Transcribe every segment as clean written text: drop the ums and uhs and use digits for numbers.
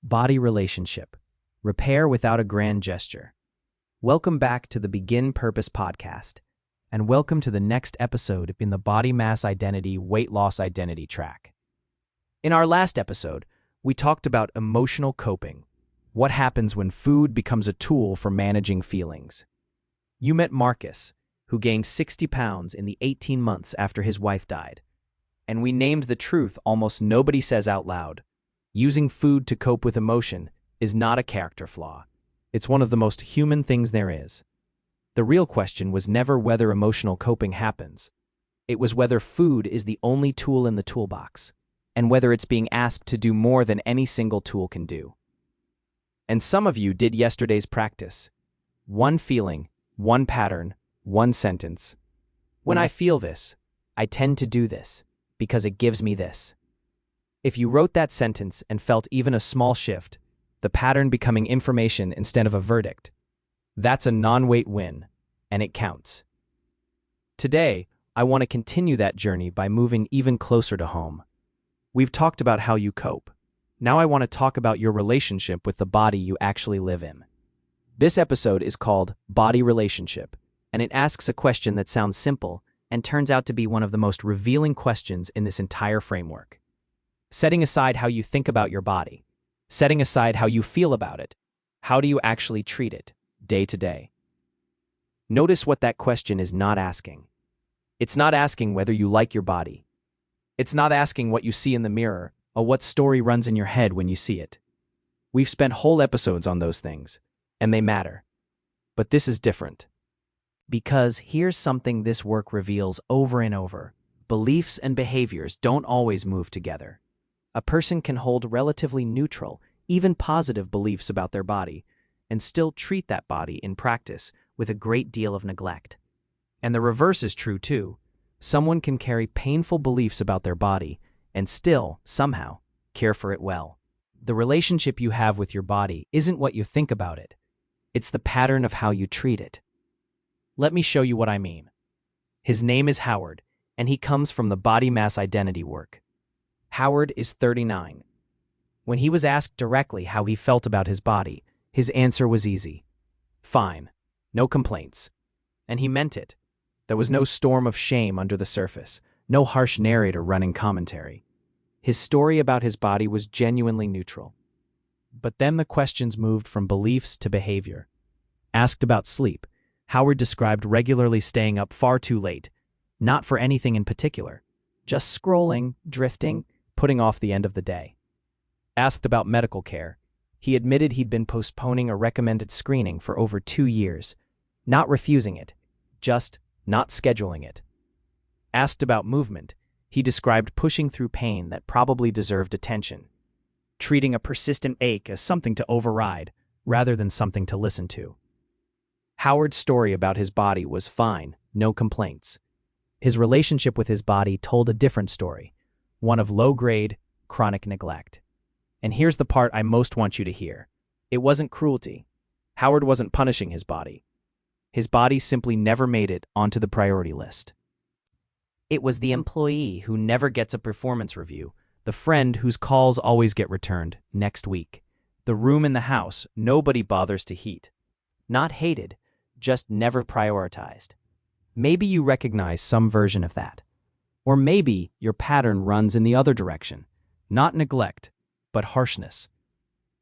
Body relationship. Repair without a grand gesture. Welcome back to the Begin Purpose podcast, and welcome to the next episode in the Body Mass Identity Weight Loss Identity track. In our last episode, we talked about emotional coping, what happens when food becomes a tool for managing feelings. You met Marcus, who gained 60 pounds in the 18 months after his wife died. And we named the truth almost nobody says out loud. Using food to cope with emotion is not a character flaw. It's one of the most human things there is. The real question was never whether emotional coping happens. It was whether food is the only tool in the toolbox, and whether it's being asked to do more than any single tool can do. And some of you did yesterday's practice. One feeling, one pattern, one sentence. When I feel this, I tend to do this, because it gives me this. If you wrote that sentence and felt even a small shift, the pattern becoming information instead of a verdict, that's a non-weight win, and it counts. Today, I want to continue that journey by moving even closer to home. We've talked about how you cope. Now I want to talk about your relationship with the body you actually live in. This episode is called Body Relationship, and it asks a question that sounds simple and turns out to be one of the most revealing questions in this entire framework. Setting aside how you think about your body, setting aside how you feel about it, how do you actually treat it, day to day? Notice what that question is not asking. It's not asking whether you like your body. It's not asking what you see in the mirror or what story runs in your head when you see it. We've spent whole episodes on those things, and they matter. But this is different. Because here's something this work reveals over and over. Beliefs and behaviors don't always move together. A person can hold relatively neutral, even positive beliefs about their body, and still treat that body in practice with a great deal of neglect. And the reverse is true too. Someone can carry painful beliefs about their body and still, somehow, care for it well. The relationship you have with your body isn't what you think about it. It's the pattern of how you treat it. Let me show you what I mean. His name is Howard, and he comes from the body mass identity work. Howard is 39. When he was asked directly how he felt about his body, his answer was easy. Fine. No complaints. And he meant it. There was no storm of shame under the surface, no harsh narrator running commentary. His story about his body was genuinely neutral. But then the questions moved from beliefs to behavior. Asked about sleep, Howard described regularly staying up far too late, not for anything in particular, just scrolling, drifting, putting off the end of the day. Asked about medical care, he admitted he'd been postponing a recommended screening for over 2 years, not refusing it, just not scheduling it. Asked about movement, he described pushing through pain that probably deserved attention, treating a persistent ache as something to override rather than something to listen to. Howard's story about his body was fine, no complaints. His relationship with his body told a different story, one of low-grade, chronic neglect. And here's the part I most want you to hear. It wasn't cruelty. Howard wasn't punishing his body. His body simply never made it onto the priority list. It was the employee who never gets a performance review, the friend whose calls always get returned next week, the room in the house nobody bothers to heat. Not hated, just never prioritized. Maybe you recognize some version of that. Or maybe your pattern runs in the other direction, not neglect, but harshness.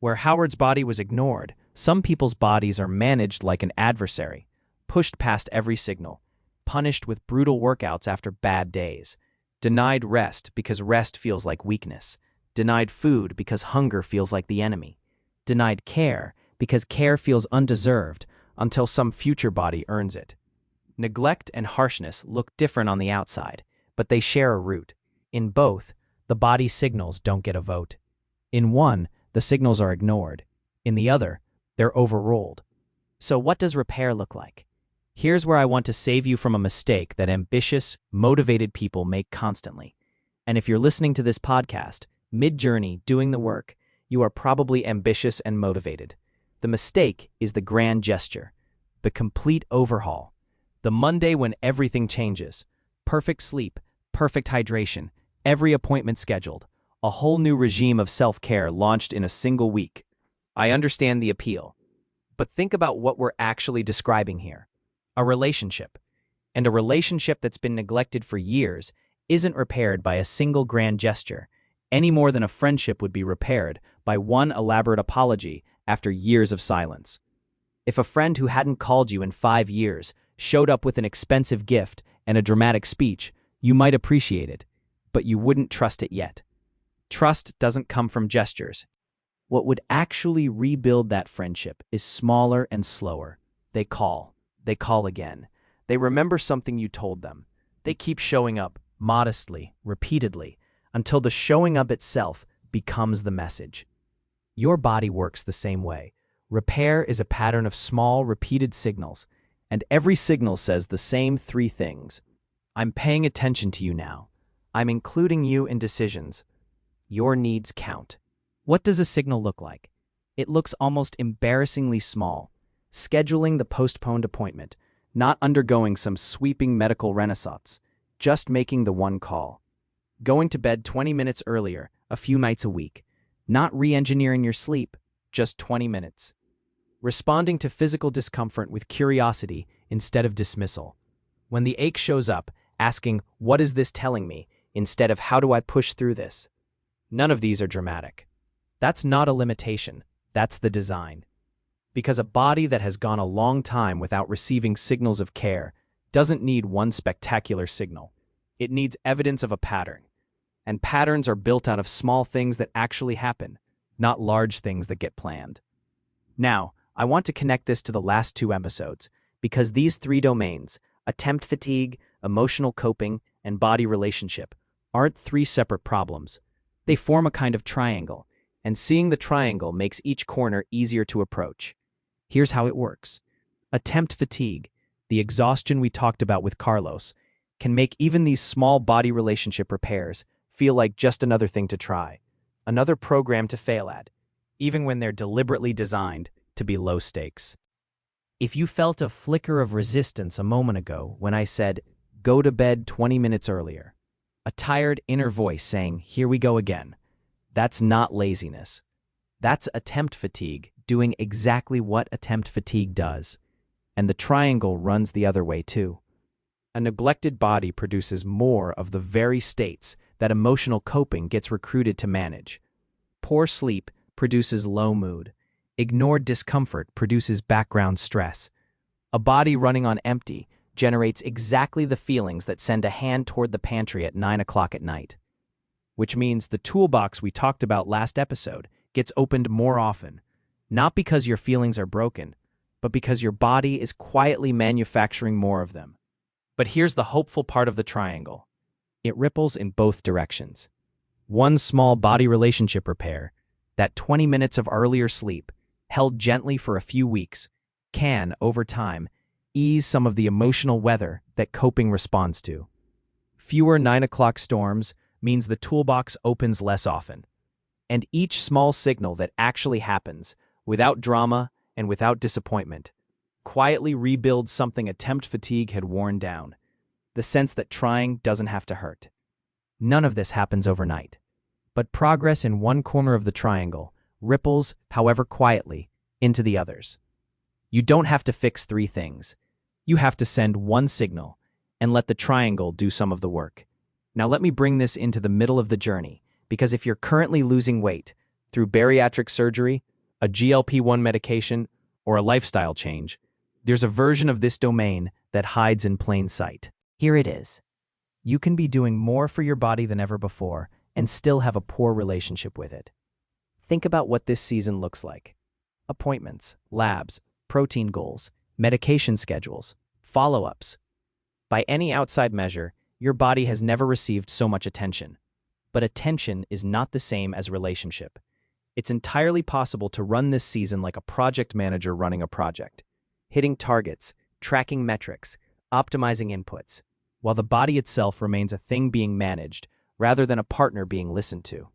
Where Howard's body was ignored, some people's bodies are managed like an adversary, pushed past every signal, punished with brutal workouts after bad days, denied rest because rest feels like weakness, denied food because hunger feels like the enemy, denied care because care feels undeserved until some future body earns it. Neglect and harshness look different on the outside, but they share a root. In both, the body's signals don't get a vote. In one, the signals are ignored. In the other, they're overruled. So what does repair look like? Here's where I want to save you from a mistake that ambitious, motivated people make constantly. And if you're listening to this podcast, mid-journey, doing the work, you are probably ambitious and motivated. The mistake is the grand gesture, the complete overhaul, the Monday when everything changes. Perfect sleep, perfect hydration, every appointment scheduled, A whole new regime of self-care launched in a single week. I understand the appeal. But think about what we're actually describing here. A relationship. And a relationship that's been neglected for years isn't repaired by a single grand gesture, any more than a friendship would be repaired by one elaborate apology after years of silence. If a friend who hadn't called you in 5 years showed up with an expensive gift and a dramatic speech, you might appreciate it, but you wouldn't trust it yet. Trust doesn't come from gestures. What would actually rebuild that friendship is smaller and slower. They call again. They remember something you told them. They keep showing up, modestly, repeatedly, until the showing up itself becomes the message. Your body works the same way. Repair is a pattern of small, repeated signals, and every signal says the same 3 things. I'm paying attention to you now. I'm including you in decisions. Your needs count. What does a signal look like? It looks almost embarrassingly small. Scheduling the postponed appointment, not undergoing some sweeping medical renaissance, just making the one call. Going to bed 20 minutes earlier, a few nights a week. Not re-engineering your sleep, just 20 minutes. Responding to physical discomfort with curiosity instead of dismissal. When the ache shows up, asking, "What is this telling me?" instead of "How do I push through this?" None of these are dramatic. That's not a limitation, that's the design. Because a body that has gone a long time without receiving signals of care doesn't need one spectacular signal. It needs evidence of a pattern. And patterns are built out of small things that actually happen, not large things that get planned. Now, I want to connect this to the last 2 episodes, because these 3 domains, attempt fatigue, emotional coping, and body relationship, aren't 3 separate problems. They form a kind of triangle, and seeing the triangle makes each corner easier to approach. Here's how it works. Attempt fatigue, the exhaustion we talked about with Carlos, can make even these small body relationship repairs feel like just another thing to try, another program to fail at, even when they're deliberately designed to be low stakes. If you felt a flicker of resistance a moment ago when I said, "Go to bed 20 minutes earlier," a tired inner voice saying, "Here we go again," that's not laziness. That's attempt fatigue doing exactly what attempt fatigue does. And the triangle runs the other way too. A neglected body produces more of the very states that emotional coping gets recruited to manage. Poor sleep produces low mood. Ignored discomfort produces background stress. A body running on empty generates exactly the feelings that send a hand toward the pantry at 9 o'clock at night. Which means the toolbox we talked about last episode gets opened more often, not because your feelings are broken, but because your body is quietly manufacturing more of them. But here's the hopeful part of the triangle. It ripples in both directions. One small body relationship repair, that 20 minutes of earlier sleep, held gently for a few weeks, can, over time, ease some of the emotional weather that coping responds to. Fewer 9 o'clock storms means the toolbox opens less often. And each small signal that actually happens, without drama and without disappointment, quietly rebuilds something attempt fatigue had worn down, the sense that trying doesn't have to hurt. None of this happens overnight. But progress in one corner of the triangle ripples, however quietly, into the others. You don't have to fix 3 things. You have to send one signal and let the triangle do some of the work. Now let me bring this into the middle of the journey, because if you're currently losing weight through bariatric surgery, a GLP-1 medication, or a lifestyle change, there's a version of this domain that hides in plain sight. Here it is. You can be doing more for your body than ever before and still have a poor relationship with it. Think about what this season looks like. Appointments, labs, protein goals, medication schedules, follow-ups. By any outside measure, your body has never received so much attention. But attention is not the same as relationship. It's entirely possible to run this season like a project manager running a project, hitting targets, tracking metrics, optimizing inputs, while the body itself remains a thing being managed rather than a partner being listened to.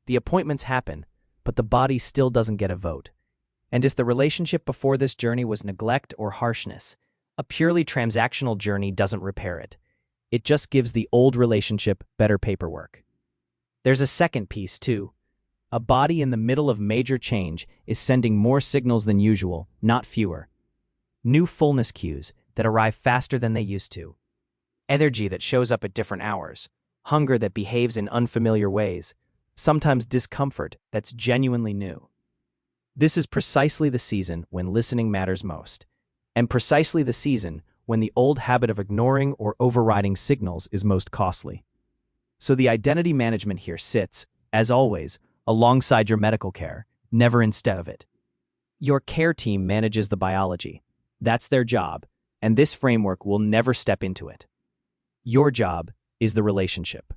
The appointments happen, but the body still doesn't get a vote. And if the relationship before this journey was neglect or harshness, a purely transactional journey doesn't repair it. It just gives the old relationship better paperwork. There's a second piece, too. A body in the middle of major change is sending more signals than usual, not fewer. New fullness cues that arrive faster than they used to. Energy that shows up at different hours. Hunger that behaves in unfamiliar ways. Sometimes discomfort that's genuinely new. This is precisely the season when listening matters most, and precisely the season when the old habit of ignoring or overriding signals is most costly. So the identity management here sits, as always, alongside your medical care, never instead of it. Your care team manages the biology. That's their job, and this framework will never step into it. Your job is the relationship.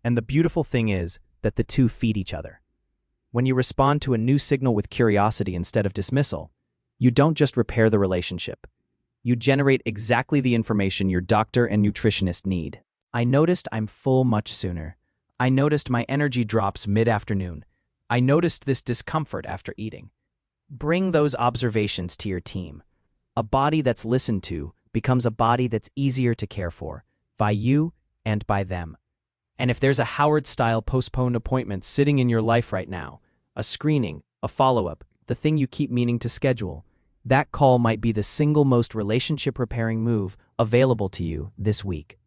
And the beautiful thing is that the two feed each other. When you respond to a new signal with curiosity instead of dismissal, you don't just repair the relationship. You generate exactly the information your doctor and nutritionist need. I noticed I'm full much sooner. I noticed my energy drops mid-afternoon. I noticed this discomfort after eating. Bring those observations to your team. A body that's listened to becomes a body that's easier to care for, by you and by them. And if there's a Howard-style postponed appointment sitting in your life right now, a screening, a follow-up, the thing you keep meaning to schedule, that call might be the single most relationship-repairing move available to you this week.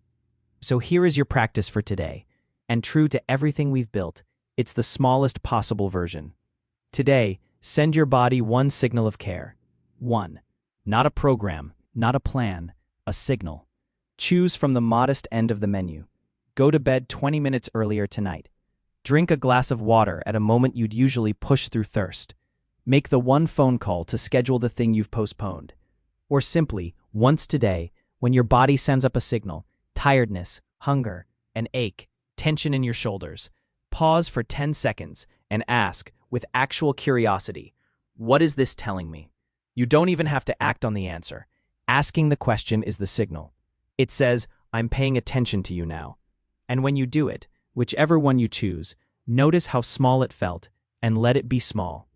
So here is your practice for today. And true to everything we've built, it's the smallest possible version. Today, send your body one signal of care. One. Not a program, not a plan, a signal. Choose from the modest end of the menu. Go to bed 20 minutes earlier tonight. Drink a glass of water at a moment you'd usually push through thirst. Make the one phone call to schedule the thing you've postponed. Or simply, once today, when your body sends up a signal, tiredness, hunger, an ache, tension in your shoulders, pause for 10 seconds and ask, with actual curiosity, what is this telling me? You don't even have to act on the answer. Asking the question is the signal. It says, I'm paying attention to you now. And when you do it, whichever one you choose, notice how small it felt and let it be small.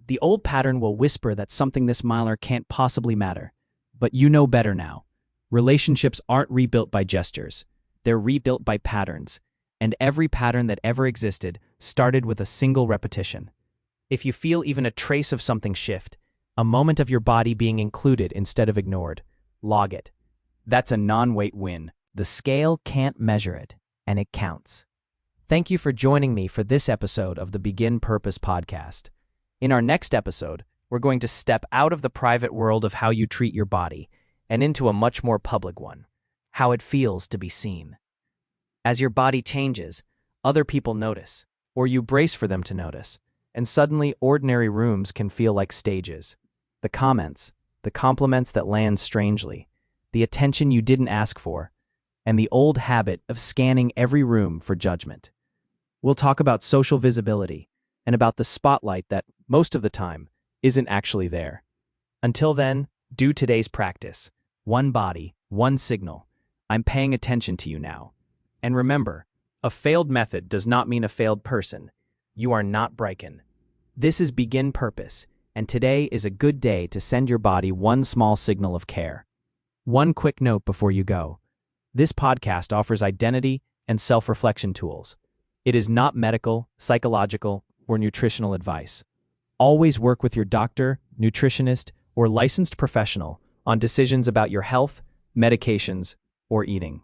The old pattern will whisper that something this minor can't possibly matter. But you know better now. Relationships aren't rebuilt by gestures. They're rebuilt by patterns. And every pattern that ever existed started with a single repetition. If you feel even a trace of something shift, a moment of your body being included instead of ignored, log it. That's a non-weight win. The scale can't measure it, and it counts. Thank you for joining me for this episode of the Begin Purpose podcast. In our next episode, we're going to step out of the private world of how you treat your body and into a much more public one, how it feels to be seen. As your body changes, other people notice, or you brace for them to notice, and suddenly ordinary rooms can feel like stages. The comments, the compliments that land strangely, the attention you didn't ask for, and the old habit of scanning every room for judgment. We'll talk about social visibility and about the spotlight that, most of the time, isn't actually there. Until then, do today's practice. One body, one signal. I'm paying attention to you now. And remember, a failed method does not mean a failed person. You are not Bryken. This is Begin Purpose, and today is a good day to send your body one small signal of care. One quick note before you go. This podcast offers identity and self-reflection tools. It is not medical, psychological, or nutritional advice. Always work with your doctor, nutritionist, or licensed professional on decisions about your health, medications, or eating.